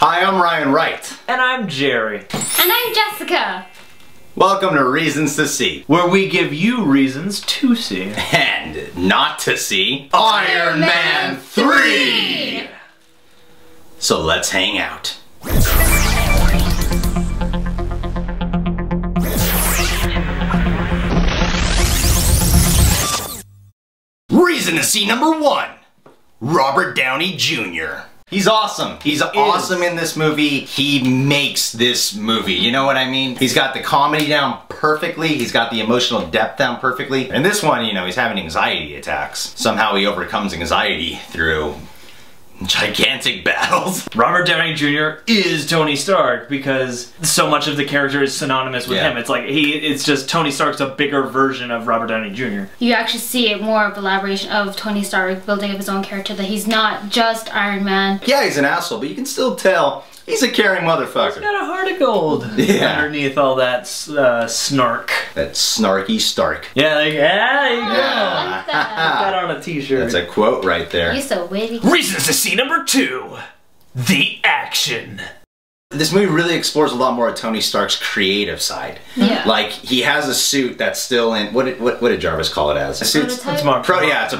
Hi, I'm Ryan Wright. And I'm Jerry. And I'm Jessica. Welcome to Reasons to See, where we give you reasons to see. And not to see Iron Man 3! So let's hang out. Reason to see number 1. Robert Downey Jr. He's awesome. He's awesome in this movie. He makes this movie. You know what I mean? He's got the comedy down perfectly. He's got the emotional depth down perfectly. And this one, you know, he's having anxiety attacks. Somehow he overcomes anxiety through gigantic battles. Robert Downey Jr. is Tony Stark because so much of the character is synonymous with him. It's like it's just Tony Stark's a bigger version of Robert Downey Jr. You actually see it more of elaboration of Tony Stark building up his own character, that he's not just Iron Man. Yeah, he's an asshole, but you can still tell he's a caring motherfucker. He's got a heart of gold underneath all that snark. That snarky Stark. Yeah, like, there you go. I like that. Put that on a t-shirt. That's a quote right there. You're so witty. Reasons to see number 2. The action. This movie really explores a lot more of Tony Stark's creative side. Yeah. Like, he has a suit that's still in, what did Jarvis call it as? A suit? Prototype?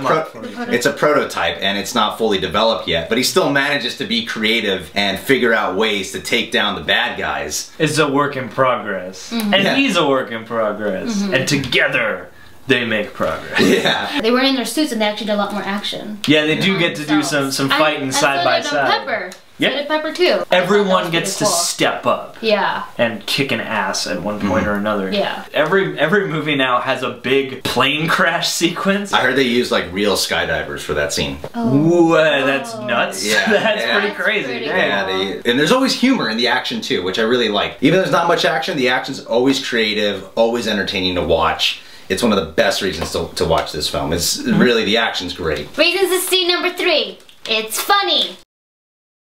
It's a prototype and it's not fully developed yet, but he still manages to be creative and figure out ways to take down the bad guys. It's a work in progress. And he's a work in progress. And together, they make progress. Yeah. They were in their suits and they actually did a lot more action. Yeah, they do get to do some fighting side by side. Pepper. Yeah. So did Pepper too. Everyone gets to step up. Yeah. And kick an ass at one point or another. Yeah. Every movie now has a big plane crash sequence. I heard they used like real skydivers for that scene. Ooh, that's nuts. Yeah. That's pretty crazy. Pretty and there's always humor in the action too, which I really like. Even though there's not much action, the action's always creative, always entertaining to watch. It's one of the best reasons to watch this film. It's really, the action's great. Reasons to see number 3. It's funny.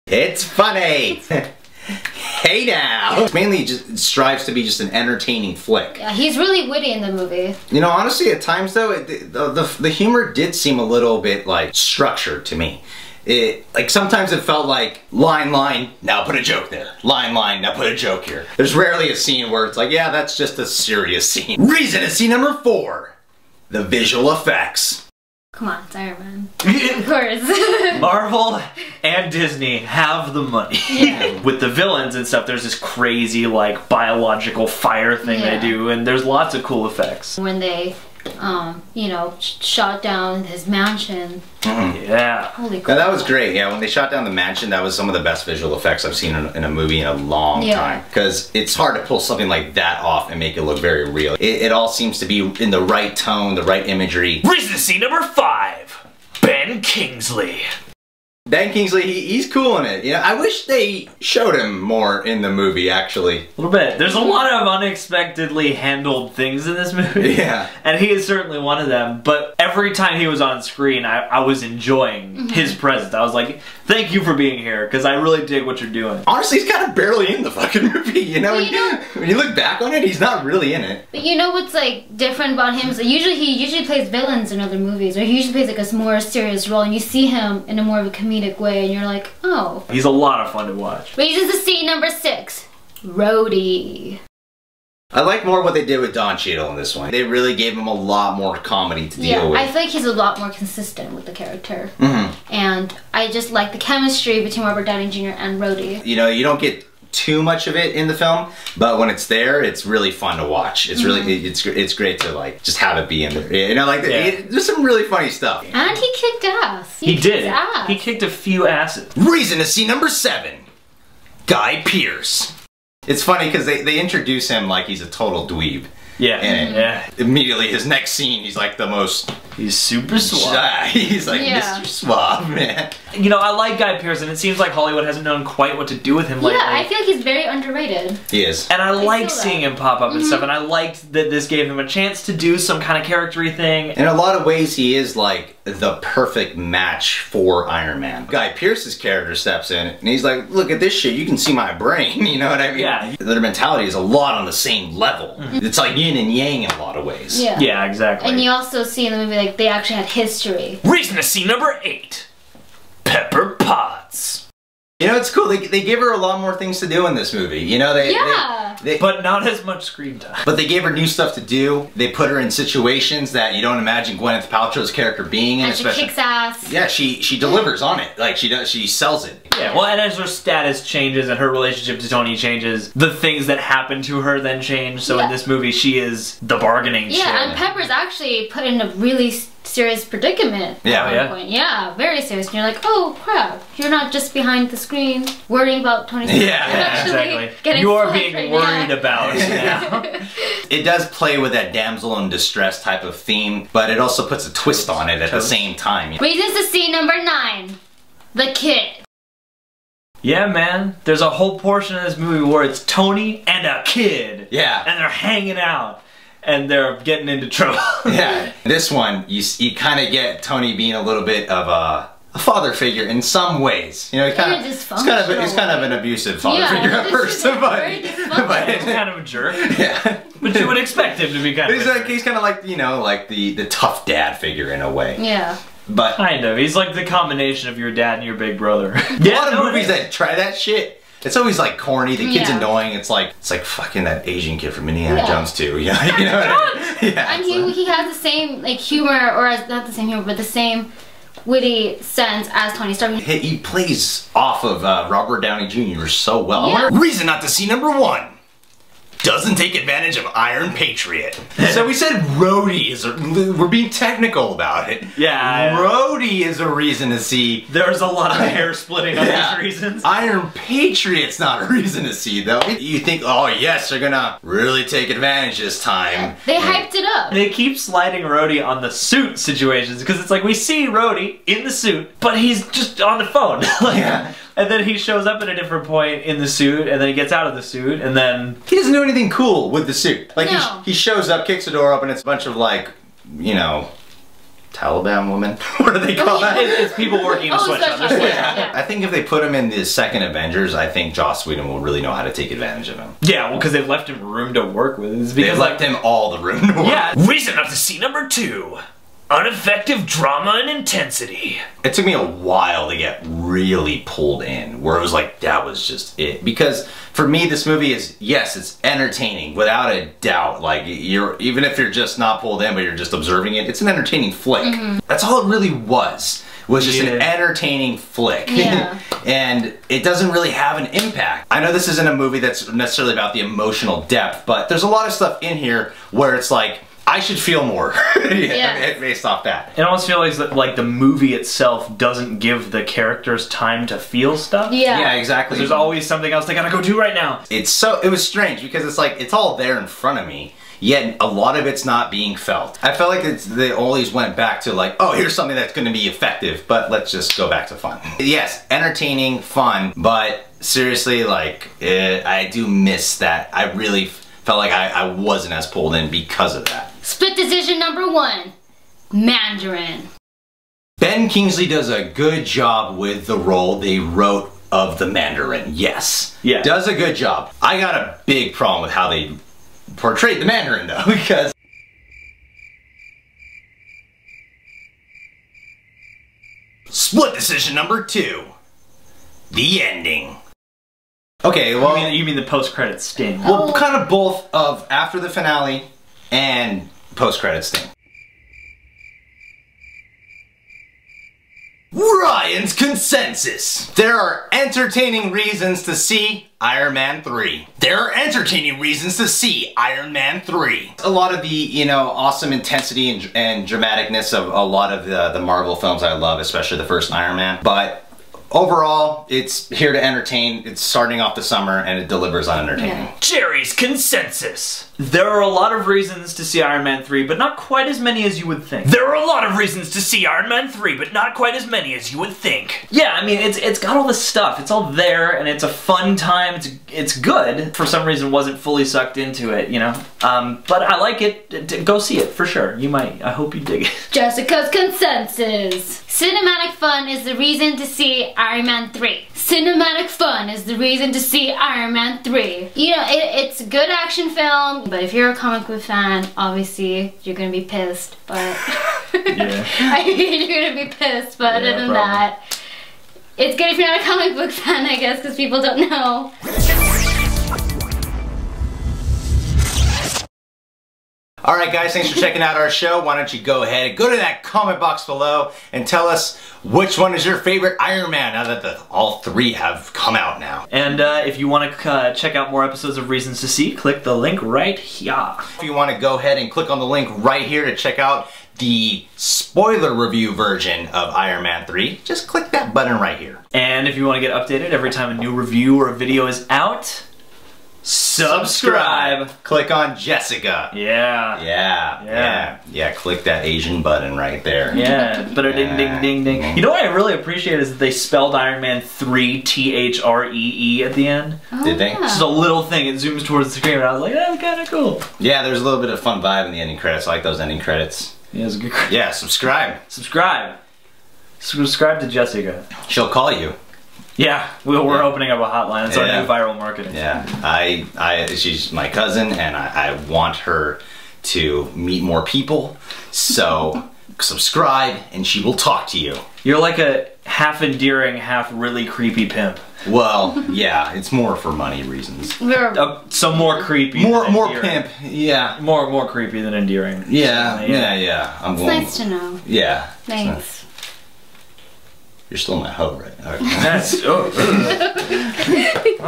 It's funny! Hey now! It mainly just strives to be just an entertaining flick. Yeah, he's really witty in the movie. You know, honestly, at times though, the humor did seem a little bit like structured to me. Like sometimes it felt like line, now put a joke there. Line, now put a joke here. There's rarely a scene where it's like, yeah, that's just a serious scene. Reason to see number 4. The visual effects. Come on, it's Iron Man. Of course. Marvel and Disney have the money. Yeah. With the villains and stuff, there's this crazy like biological fire thing they do, and there's lots of cool effects. When they you know, shot down his mansion. Yeah. Holy crap. Now, that was great. Yeah, when they shot down the mansion, that was some of the best visual effects I've seen in a movie in a long time. Because it's hard to pull something like that off and make it look very real. It all seems to be in the right tone, the right imagery. Reason to see number 5. Ben Kingsley. Ben Kingsley, he's cool in it. You know, I wish they showed him more in the movie, actually. A little bit. There's a lot of unexpectedly handled things in this movie. Yeah. And he is certainly one of them. But every time he was on screen, I was enjoying his presence. I was like, thank you for being here, because I really dig what you're doing. Honestly, he's kind of barely in the fucking movie, you know? When you look back on it, he's not really in it. But you know what's like different about him is that he usually plays villains in other movies, or he usually plays like a more serious role, and you see him in a more of a comedic way, and you're like, oh. He's a lot of fun to watch. Reasons to see number 6. Rhodey. I like more what they did with Don Cheadle in this one. They really gave him a lot more comedy to deal with. I feel like he's a lot more consistent with the character. And I just like the chemistry between Robert Downey Jr. and Rhodey. You know, you don't get too much of it in the film, but when it's there, it's really fun to watch. It's really, it's great to like just have it be in there. You know, like there's some really funny stuff. And he kicked ass. He did. Ass. He kicked a few asses. Reason to see number 7. Guy Pearce. It's funny because they introduce him like he's a total dweeb. Yeah. And immediately his next scene, he's like the most... He's super suave. He's like Mr. Suave, man. You know, I like Guy Pearce, and it seems like Hollywood hasn't known quite what to do with him lately. Yeah, I feel like he's very underrated. He is. And I like seeing him pop up and stuff, and I liked that this gave him a chance to do some kind of character-y thing. In a lot of ways, he is like the perfect match for Iron Man. Guy Pearce's character steps in, and he's like, look at this shit, you can see my brain, you know what I mean? Yeah. Their mentality is a lot on the same level. It's like yin and yang in a lot of ways. Yeah. Yeah, exactly. And you also see in the movie, like, they actually had history. Reason to see number 8. Pepper Potts. You know, it's cool. They give her a lot more things to do in this movie. You know, but not as much screen time. But they gave her new stuff to do. They put her in situations that you don't imagine Gwyneth Paltrow's character being in. And she kicks ass. Yeah, she delivers on it. Like she sells it. Yeah, well, and as her status changes and her relationship to Tony changes, the things that happen to her then change. So in this movie, she is the bargaining chip. Yeah, and Pepper's actually put in a really serious predicament. Yeah, point. Yeah, very serious. And you're like, oh crap, you're not just behind the screen worrying about Tony's Yeah, exactly. You are being worried about now. It does play with that damsel in distress type of theme, but it also puts a twist on it at the same time. Reasons to see number 9. The kid. Yeah, man. There's a whole portion of this movie where it's Tony and a kid. Yeah. And they're hanging out. And they're getting into trouble. Yeah. This one, you kind of get Tony being a little bit of a father figure in some ways. You know, he's kind of an abusive father figure at first, but he's kind of a jerk. Yeah. But you would expect him to be kind of a jerk. He's kind of like, you know, like the tough dad figure in a way. Yeah. But kind of. He's like the combination of your dad and your big brother. A lot of movies that try that shit, it's always like corny. The kid's annoying. It's like fucking that Asian kid from Indiana Jones too. Yeah, you know what I mean? Yeah. And he has the same like humor, or not the same humor, but the same witty sense as Tony Stark. He plays off of Robert Downey Jr. so well. Yeah. Reason not to see number 1. Doesn't take advantage of Iron Patriot. So we said Rhodey is we're being technical about it. Yeah. Rhodey is a reason to see. There's a lot of hair splitting on these reasons. Iron Patriot's not a reason to see though. You think, oh yes, they're gonna really take advantage this time. Yeah. They hyped it up. They keep sliding Rhodey on the suit situations because it's like we see Rhodey in the suit, but he's just on the phone. Yeah. And then he shows up at a different point in the suit, and then he gets out of the suit, and then... He doesn't do anything cool with the suit. Like, no. he shows up, kicks the door open, it's a bunch of, like, you know, Taliban women? What do they call that? It's people working in a sweatshop. Yeah. I think if they put him in the second Avengers, I think Joss Whedon will really know how to take advantage of him. Yeah, well, because they've left him room to work with. It's because, they've left him all the room to work. Yeah. Reason not to see number 2. Ineffective drama and intensity. It took me a while to get really pulled in, where it was like, that was just it. Because for me, this movie is, yes, it's entertaining, without a doubt. Like, even if you're just not pulled in, but you're just observing it, it's an entertaining flick. That's all it really was just an entertaining flick. Yeah. And it doesn't really have an impact. I know this isn't a movie that's necessarily about the emotional depth, but there's a lot of stuff in here where it's like, I should feel more based off that. It almost feels like the movie itself doesn't give the characters time to feel stuff. Yeah. Yeah, exactly. There's always something else they gotta go do right now. It was strange because it's like, it's all there in front of me, yet a lot of it's not being felt. I felt like they always went back to like, oh, here's something that's gonna be effective, but let's just go back to fun. Yes, entertaining, fun, but seriously, like, I do miss that. I really felt like I wasn't as pulled in because of that. Split decision number 1. Mandarin. Ben Kingsley does a good job with the role they wrote of the Mandarin, yes. Yeah. Does a good job. I got a big problem with how they portrayed the Mandarin though, because split decision number 2. The ending. Okay, well... You mean the post-credit sting? Well, kind of both of after the finale and post-credit sting. Ryan's consensus. There are entertaining reasons to see Iron Man 3. There are entertaining reasons to see Iron Man 3. A lot of the, you know, awesome intensity and dramaticness of a lot of the Marvel films I love, especially the first Iron Man. But overall, it's here to entertain. It's starting off the summer and it delivers on entertaining. Yeah. Jerry's consensus. There are a lot of reasons to see Iron Man 3, but not quite as many as you would think. There are a lot of reasons to see Iron Man 3, but not quite as many as you would think. Yeah, I mean, it's got all this stuff. It's all there, and it's a fun time. It's good. For some reason, wasn't fully sucked into it, you know? But I like it. Go see it, for sure. You might. I hope you dig it. Jessica's consensus. Cinematic fun is the reason to see Iron Man 3. Cinematic fun is the reason to see Iron Man 3. You know, it's a good action film, but if you're a comic book fan, obviously you're gonna be pissed, but... Yeah. I mean, you're gonna be pissed, but other than that, It's good if you're not a comic book fan, I guess, because people don't know. Alright guys, thanks for checking out our show. Why don't you go ahead and go to that comment box below and tell us which one is your favorite Iron Man now that all three have come out now. And if you want to check out more episodes of Reasons to See, click the link right here. If you want to go ahead and click on the link right here to check out the spoiler review version of Iron Man 3, just click that button right here. And if you want to get updated every time a new review or a video is out, subscribe. Click on Jessica. Yeah. Click that Asian button right there. Yeah. Ding ding ding ding. You know what I really appreciate is that they spelled Iron Man 3 T-H-R-E-E at the end. Oh, Did they? yeah. Just a little thing. It zooms towards the screen, and I was like, that's kind of cool. Yeah, there's a little bit of fun vibe in the ending credits. I like those ending credits. Yeah, it's a good. Yeah, subscribe. Subscribe to Jessica. She'll call you. Yeah, we're opening up a hotline. It's our new viral marketing. Yeah, she's my cousin, and I want her to meet more people. So subscribe, and she will talk to you. You're like a half endearing, half really creepy pimp. Well, yeah, it's more for money reasons. So more creepy. More endearing. pimp. Yeah. More creepy than endearing. Yeah. It's nice to know. Yeah. Thanks. You're still my hoe, right? All right. That's.